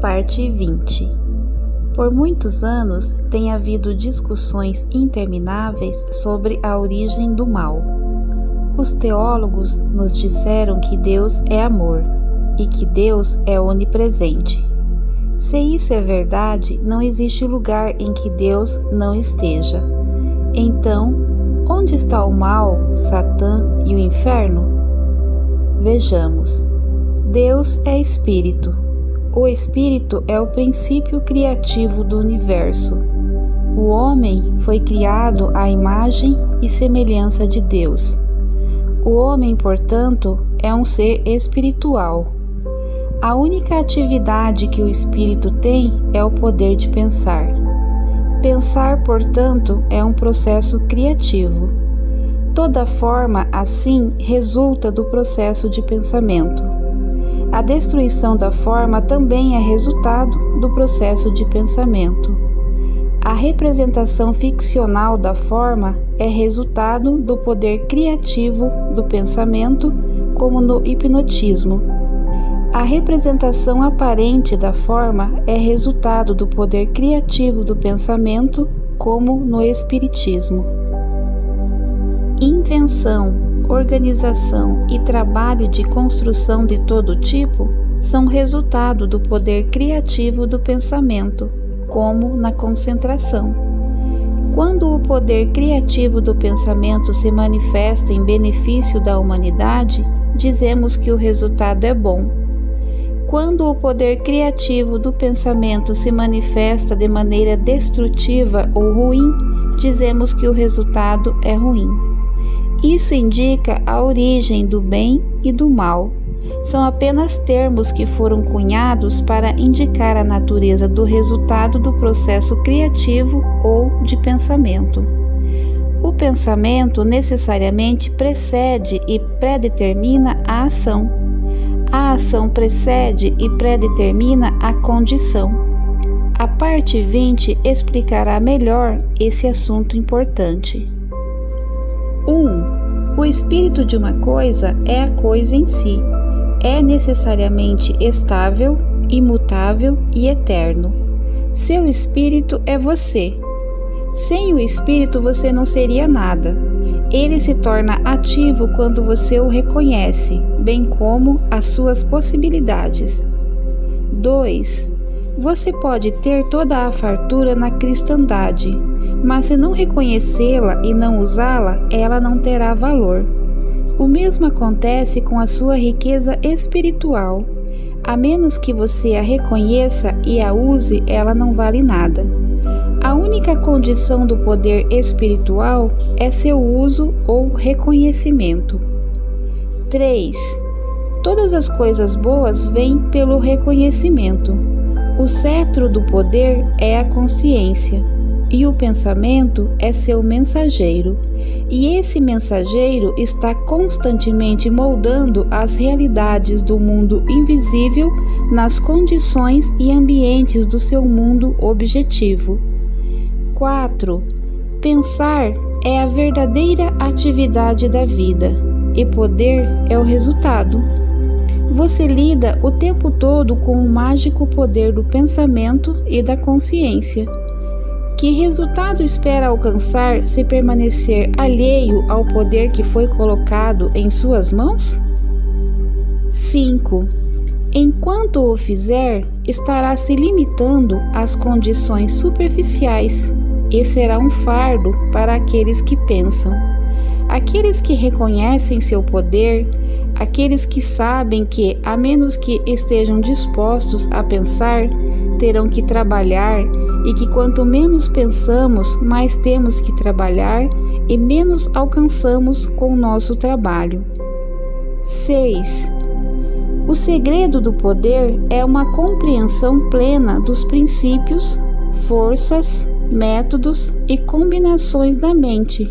Parte 20. Por muitos anos tem havido discussões intermináveis sobre a origem do mal. Os teólogos nos disseram que Deus é amor e que Deus é onipresente. Se isso é verdade, não existe lugar em que Deus não esteja. Então, onde está o mal, Satã e o inferno? Vejamos. Deus é Espírito. O Espírito é o princípio criativo do universo. O homem foi criado à imagem e semelhança de Deus. O homem, portanto, é um ser espiritual. A única atividade que o Espírito tem é o poder de pensar. Pensar, portanto, é um processo criativo. Toda forma, assim, resulta do processo de pensamento. A destruição da forma também é resultado do processo de pensamento. A representação ficcional da forma é resultado do poder criativo do pensamento, como no hipnotismo. A representação aparente da forma é resultado do poder criativo do pensamento, como no espiritismo. Invenção, organização e trabalho de construção de todo tipo são resultado do poder criativo do pensamento, como na concentração. Quando o poder criativo do pensamento se manifesta em benefício da humanidade, dizemos que o resultado é bom. Quando o poder criativo do pensamento se manifesta de maneira destrutiva ou ruim, dizemos que o resultado é ruim. Isso indica a origem do bem e do mal. São apenas termos que foram cunhados para indicar a natureza do resultado do processo criativo ou de pensamento. O pensamento necessariamente precede e predetermina a ação. A ação precede e predetermina a condição. A parte 20 explicará melhor esse assunto importante. 1. O espírito de uma coisa é a coisa em si. É necessariamente estável, imutável e eterno. Seu espírito é você. Sem o espírito você não seria nada. Ele se torna ativo quando você o reconhece, bem como as suas possibilidades. 2. Você pode ter toda a fartura na cristandade, mas se não reconhecê-la e não usá-la, ela não terá valor. O mesmo acontece com a sua riqueza espiritual. A menos que você a reconheça e a use, ela não vale nada. A única condição do poder espiritual é seu uso ou reconhecimento. 3. Todas as coisas boas vêm pelo reconhecimento. O cetro do poder é a consciência, e o pensamento é seu mensageiro, e esse mensageiro está constantemente moldando as realidades do mundo invisível nas condições e ambientes do seu mundo objetivo. 4. Pensar é a verdadeira atividade da vida, e poder é o resultado. Você lida o tempo todo com o mágico poder do pensamento e da consciência. Que resultado espera alcançar se permanecer alheio ao poder que foi colocado em suas mãos? 5. Enquanto o fizer, estará se limitando às condições superficiais e será um fardo para aqueles que pensam. Aqueles que reconhecem seu poder, aqueles que sabem que, a menos que estejam dispostos a pensar, terão que trabalhar e que quanto menos pensamos, mais temos que trabalhar e menos alcançamos com o nosso trabalho. 6. O segredo do poder é uma compreensão plena dos princípios, forças, métodos e combinações da mente,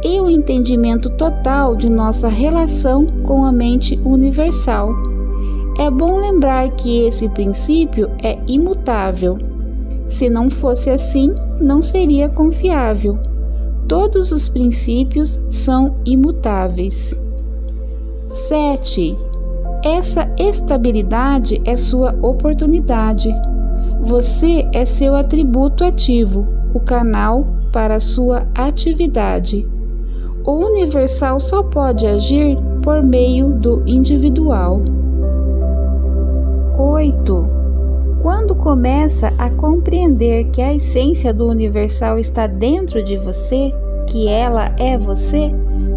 e o entendimento total de nossa relação com a mente universal. É bom lembrar que esse princípio é imutável. Se não fosse assim, não seria confiável. Todos os princípios são imutáveis. 7. Essa estabilidade é sua oportunidade. Você é seu atributo ativo, o canal para a sua atividade. O universal só pode agir por meio do individual. 8. Quando começa a compreender que a essência do universal está dentro de você, que ela é você,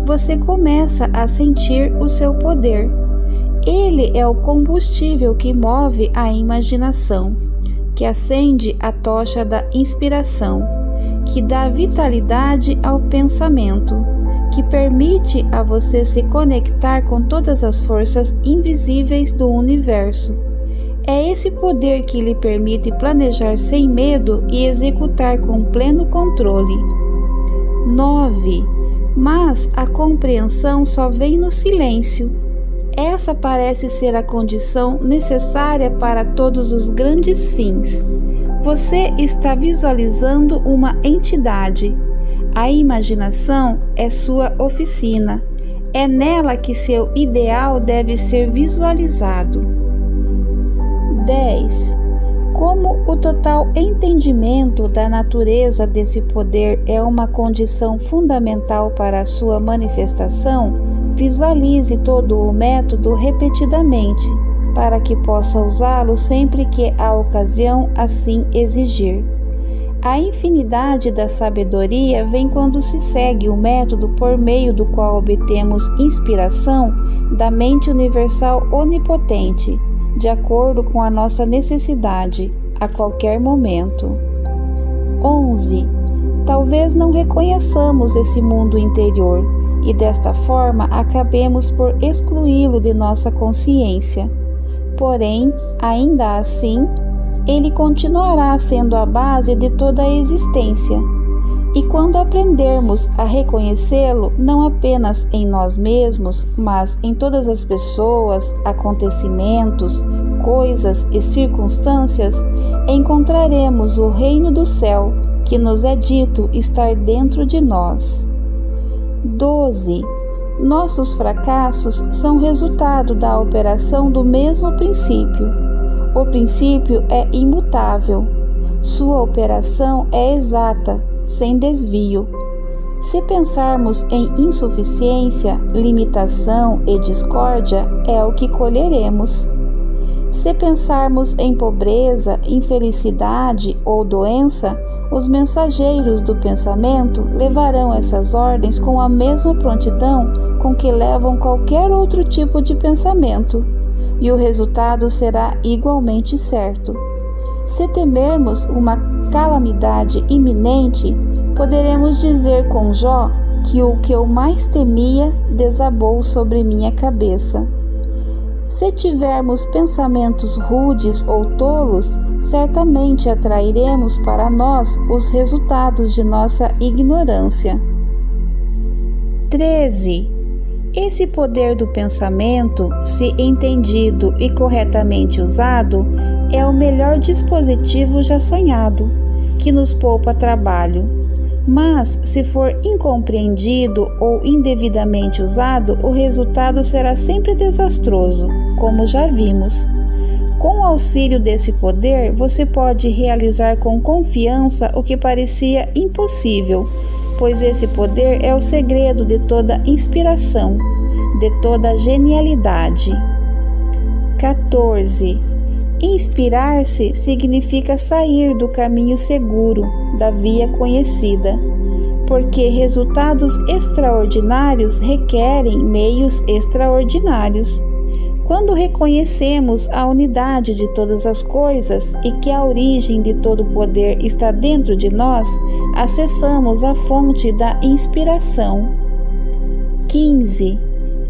você começa a sentir o seu poder. Ele é o combustível que move a imaginação, que acende a tocha da inspiração, que dá vitalidade ao pensamento, que permite a você se conectar com todas as forças invisíveis do universo. É esse poder que lhe permite planejar sem medo e executar com pleno controle. 9. Mas a compreensão só vem no silêncio. Essa parece ser a condição necessária para todos os grandes fins. Você está visualizando uma entidade. A imaginação é sua oficina. É nela que seu ideal deve ser visualizado. 10. Como o total entendimento da natureza desse poder é uma condição fundamental para a sua manifestação, visualize todo o método repetidamente, para que possa usá-lo sempre que a ocasião assim exigir. A infinidade da sabedoria vem quando se segue o método por meio do qual obtemos inspiração da mente universal onipotente, de acordo com a nossa necessidade, a qualquer momento. 11. Talvez não reconheçamos esse mundo interior e desta forma acabemos por excluí-lo de nossa consciência. Porém, ainda assim, ele continuará sendo a base de toda a existência. E quando aprendermos a reconhecê-lo, não apenas em nós mesmos, mas em todas as pessoas, acontecimentos, coisas e circunstâncias, encontraremos o reino do céu, que nos é dito estar dentro de nós. 12. Nossos fracassos são resultado da operação do mesmo princípio. O princípio é imutável. Sua operação é exata, sem desvio. Se pensarmos em insuficiência, limitação e discórdia, é o que colheremos. Se pensarmos em pobreza, infelicidade ou doença, os mensageiros do pensamento levarão essas ordens com a mesma prontidão com que levam qualquer outro tipo de pensamento, e o resultado será igualmente certo. Se temermos uma calamidade iminente, poderemos dizer com Jó que o que eu mais temia desabou sobre minha cabeça. Se tivermos pensamentos rudes ou tolos, certamente atrairemos para nós os resultados de nossa ignorância. 13. Esse poder do pensamento, se entendido e corretamente usado, é o melhor dispositivo já sonhado, que nos poupa trabalho. Mas, se for incompreendido ou indevidamente usado, o resultado será sempre desastroso, como já vimos. Com o auxílio desse poder, você pode realizar com confiança o que parecia impossível, pois esse poder é o segredo de toda inspiração, de toda genialidade. 14. Inspirar-se significa sair do caminho seguro, da via conhecida, porque resultados extraordinários requerem meios extraordinários. Quando reconhecemos a unidade de todas as coisas e que a origem de todo poder está dentro de nós, acessamos a fonte da inspiração. 15.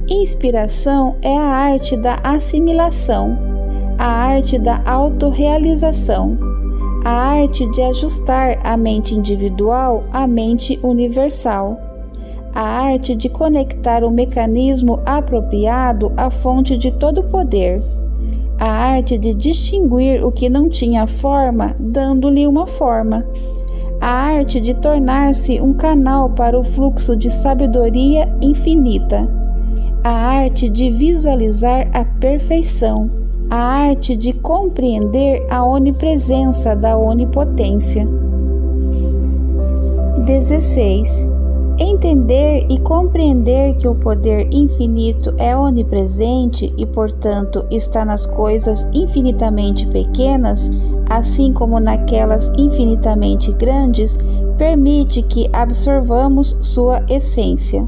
Inspiração é a arte da assimilação, a arte da autorrealização, a arte de ajustar a mente individual à mente universal, a arte de conectar o mecanismo apropriado à fonte de todo poder, a arte de distinguir o que não tinha forma, dando-lhe uma forma, a arte de tornar-se um canal para o fluxo de sabedoria infinita, a arte de visualizar a perfeição, a arte de compreender a onipresença da onipotência. 16. Entender e compreender que o poder infinito é onipresente e, portanto, está nas coisas infinitamente pequenas, assim como naquelas infinitamente grandes, permite que absorvamos sua essência.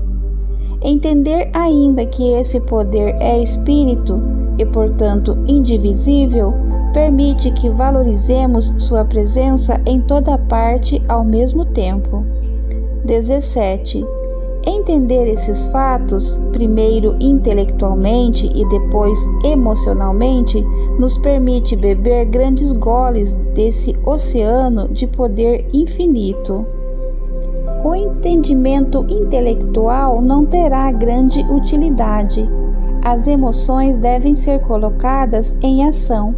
Entender ainda que esse poder é espírito e, portanto, indivisível, permite que valorizemos sua presença em toda parte ao mesmo tempo. 17. Entender esses fatos, primeiro intelectualmente e depois emocionalmente, nos permite beber grandes goles desse oceano de poder infinito. O entendimento intelectual não terá grande utilidade. As emoções devem ser colocadas em ação.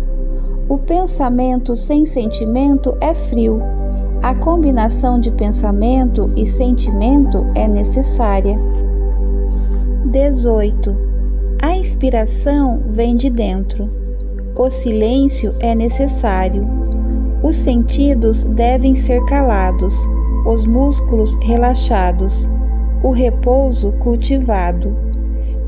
O pensamento sem sentimento é frio. A combinação de pensamento e sentimento é necessária. 18. A inspiração vem de dentro. O silêncio é necessário. Os sentidos devem ser calados, os músculos relaxados, o repouso cultivado.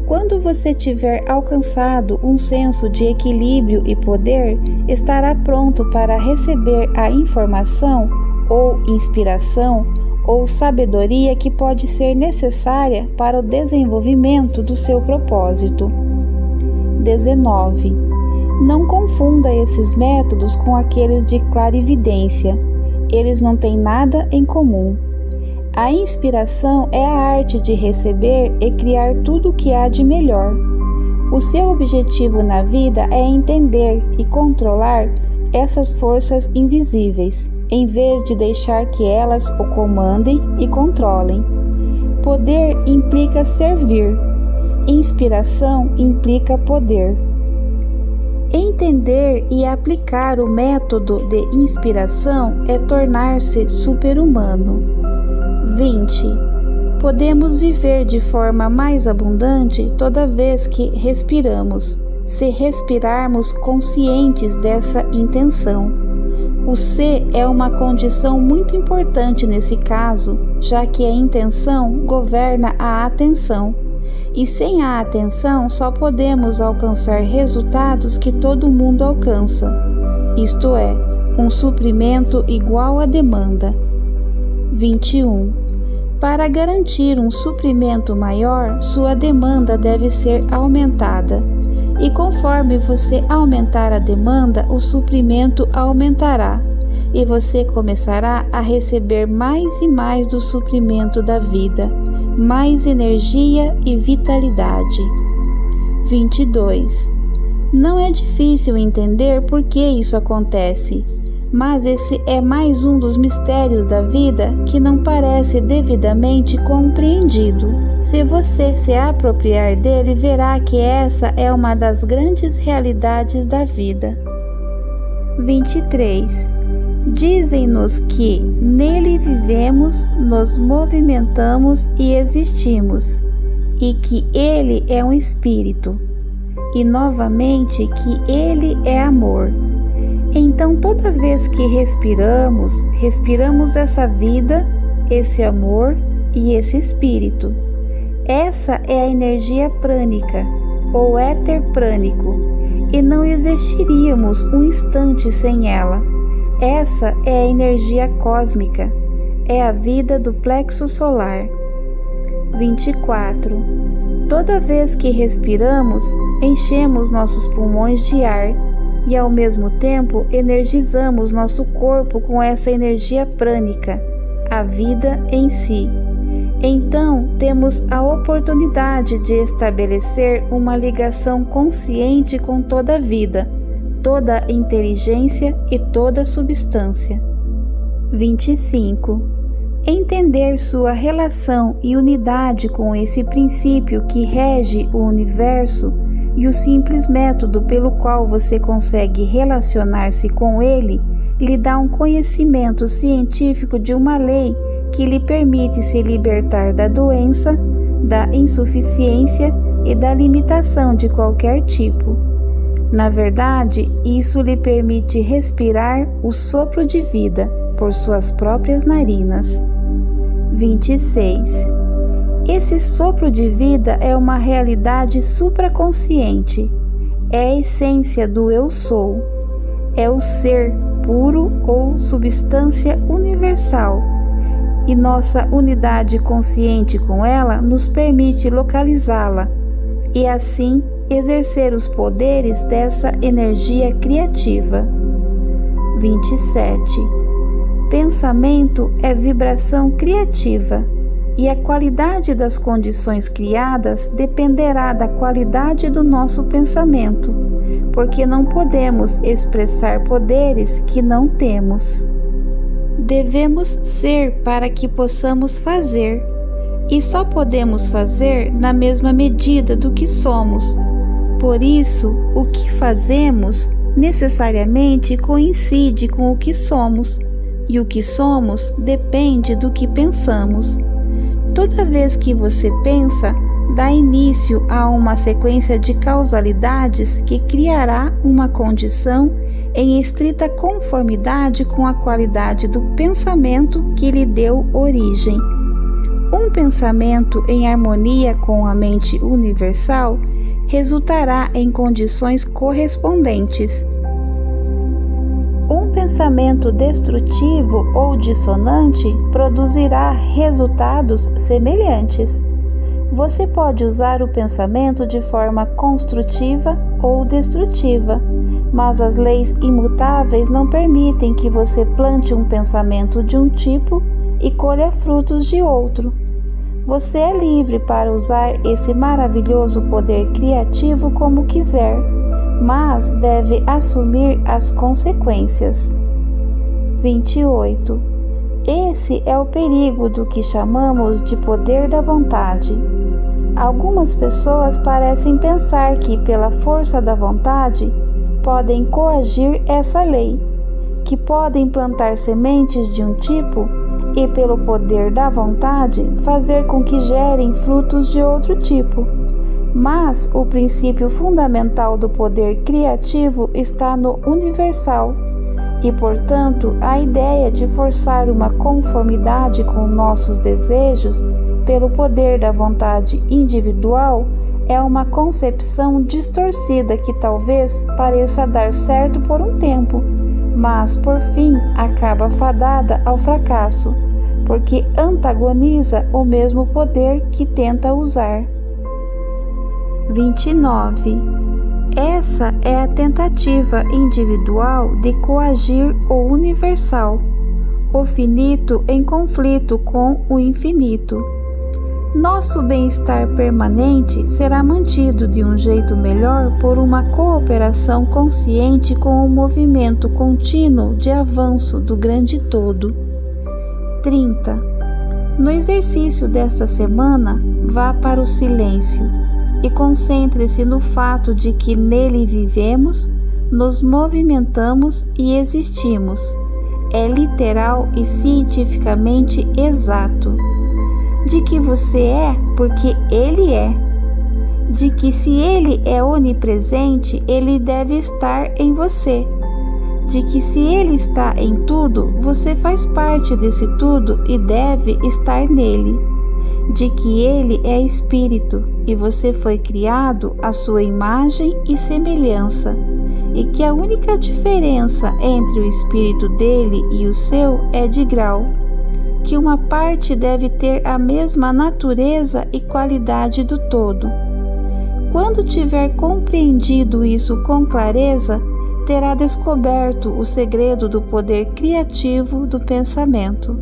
Quando você tiver alcançado um senso de equilíbrio e poder, estará pronto para receber a informação ou inspiração ou sabedoria que pode ser necessária para o desenvolvimento do seu propósito. 19. Não confunda esses métodos com aqueles de clarividência. Eles não têm nada em comum. A inspiração é a arte de receber e criar tudo o que há de melhor. O seu objetivo na vida é entender e controlar essas forças invisíveis, em vez de deixar que elas o comandem e controlem. Poder implica servir. Inspiração implica poder. Entender e aplicar o método de inspiração é tornar-se super-humano. 20. Podemos viver de forma mais abundante toda vez que respiramos, se respirarmos conscientes dessa intenção. O ser é uma condição muito importante nesse caso, já que a intenção governa a atenção. E sem a atenção só podemos alcançar resultados que todo mundo alcança, isto é, um suprimento igual à demanda. 21. Para garantir um suprimento maior, sua demanda deve ser aumentada. E conforme você aumentar a demanda, o suprimento aumentará, e você começará a receber mais e mais do suprimento da vida, mais energia e vitalidade. 22. Não é difícil entender por que isso acontece, mas esse é mais um dos mistérios da vida que não parece devidamente compreendido. Se você se apropriar dele, verá que essa é uma das grandes realidades da vida. 23. Dizem-nos que nele vivemos, nos movimentamos e existimos, e que ele é um espírito, e novamente que ele é amor. Então, toda vez que respiramos essa vida, esse amor e esse espírito. Essa é a energia prânica, ou éter prânico, e não existiríamos um instante sem ela. Essa é a energia cósmica, é a vida do plexo solar. 24. Toda vez que respiramos, enchemos nossos pulmões de ar e, ao mesmo tempo, energizamos nosso corpo com essa energia prânica, a vida em si. Então, temos a oportunidade de estabelecer uma ligação consciente com toda a vida, toda a inteligência e toda a substância. 25. Entender sua relação e unidade com esse princípio que rege o universo e o simples método pelo qual você consegue relacionar-se com ele lhe dá um conhecimento científico de uma lei que lhe permite se libertar da doença, da insuficiência e da limitação de qualquer tipo. Na verdade, isso lhe permite respirar o sopro de vida por suas próprias narinas. 26. Esse sopro de vida é uma realidade supraconsciente. É a essência do Eu Sou. É o ser puro ou substância universal. E nossa unidade consciente com ela nos permite localizá-la e assim exercer os poderes dessa energia criativa. 27. Pensamento é vibração criativa, e a qualidade das condições criadas dependerá da qualidade do nosso pensamento, porque não podemos expressar poderes que não temos. Devemos ser para que possamos fazer, e só podemos fazer na mesma medida do que somos. Por isso, o que fazemos necessariamente coincide com o que somos, e o que somos depende do que pensamos. Toda vez que você pensa, dá início a uma sequência de causalidades que criará uma condição em estrita conformidade com a qualidade do pensamento que lhe deu origem. Um pensamento em harmonia com a mente universal resultará em condições correspondentes. Um pensamento destrutivo ou dissonante produzirá resultados semelhantes. Você pode usar o pensamento de forma construtiva ou destrutiva, mas as leis imutáveis não permitem que você plante um pensamento de um tipo e colha frutos de outro. Você é livre para usar esse maravilhoso poder criativo como quiser, mas deve assumir as consequências. 28. Esse é o perigo do que chamamos de poder da vontade. Algumas pessoas parecem pensar que, pela força da vontade, podem coagir essa lei, que podem plantar sementes de um tipo e, pelo poder da vontade, fazer com que gerem frutos de outro tipo. Mas o princípio fundamental do poder criativo está no universal, e, portanto, a ideia de forçar uma conformidade com nossos desejos pelo poder da vontade individual é uma concepção distorcida que talvez pareça dar certo por um tempo, mas por fim acaba fadada ao fracasso, porque antagoniza o mesmo poder que tenta usar. 29. Essa é a tentativa individual de coagir o universal, o finito em conflito com o infinito. Nosso bem-estar permanente será mantido de um jeito melhor por uma cooperação consciente com o movimento contínuo de avanço do grande todo. 30. No exercício desta semana, vá para o silêncio e concentre-se no fato de que nele vivemos, nos movimentamos e existimos. É literal e cientificamente exato. De que você é porque ele é. De que se ele é onipresente, ele deve estar em você. De que se ele está em tudo, você faz parte desse tudo e deve estar nele. De que ele é espírito e você foi criado à sua imagem e semelhança, e que a única diferença entre o espírito dele e o seu é de grau, que uma parte deve ter a mesma natureza e qualidade do todo. Quando tiver compreendido isso com clareza, terá descoberto o segredo do poder criativo do pensamento.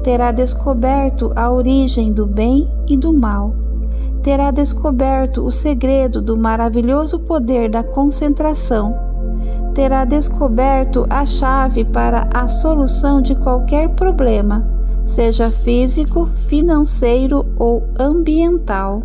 Terá descoberto a origem do bem e do mal. Terá descoberto o segredo do maravilhoso poder da concentração. Terá descoberto a chave para a solução de qualquer problema, seja físico, financeiro ou ambiental.